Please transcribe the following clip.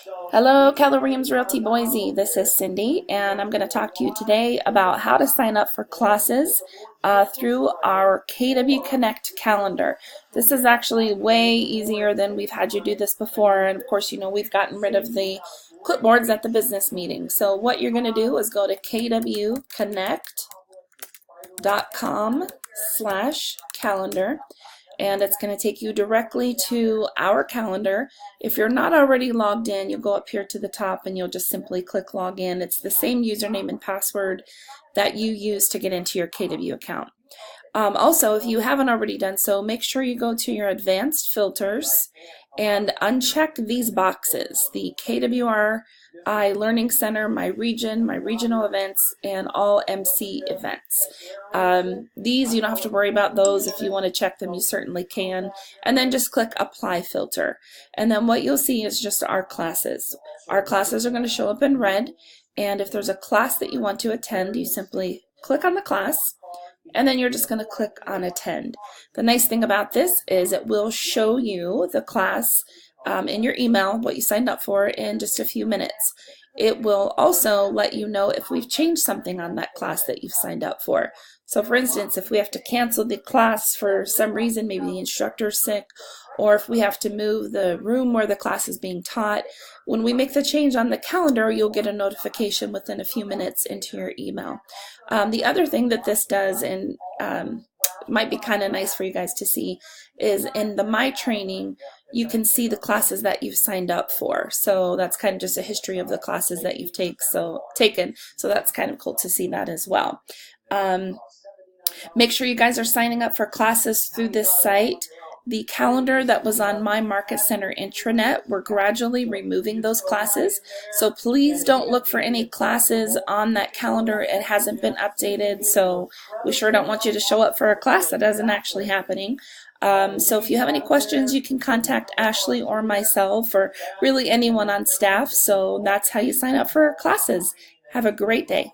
Hello, Keller Williams Realty Boise. This is Cindy, and I'm going to talk to you today about how to sign up for classes through our KW Connect calendar. This is actually way easier than we've had you do this before, and of course, you know, we've gotten rid of the clipboards at the business meeting. So what you're going to do is go to kwconnect.com/calendar, and it's going to take you directly to our calendar. If you're not already logged in, you'll go up here to the top and you'll just simply click log in. It's the same username and password that you use to get into your KW account. Also, if you haven't already done so, make sure you go to your advanced filters and uncheck these boxes: the KWRI Learning Center, my region, my regional events, and all MC events. These, you don't have to worry about those. If you want to check them, you certainly can. And then just click apply filter. And then what you'll see is just our classes. Our classes are going to show up in red. And if there's a class that you want to attend, you simply click on the class, and then you're just going to click on attend. The nice thing about this is it will show you the class in your email, what you signed up for, in just a few minutes. It will also let you know if we've changed something on that class that you've signed up for. So for instance, if we have to cancel the class for some reason, maybe the instructor's sick, or if we have to move the room where the class is being taught, when we make the change on the calendar, you'll get a notification within a few minutes into your email. The other thing that this does, and might be kind of nice for you guys to see, is in the My Training, you can see the classes that you've signed up for. So that's kind of just a history of the classes that you've taken. So that's kind of cool to see that as well. Make sure you guys are signing up for classes through this site. The calendar that was on my Market Center intranet, we're gradually removing those classes. So please don't look for any classes on that calendar. It hasn't been updated, so we sure don't want you to show up for a class that isn't actually happening. So if you have any questions, you can contact Ashley or myself, or really anyone on staff. So that's how you sign up for classes. Have a great day.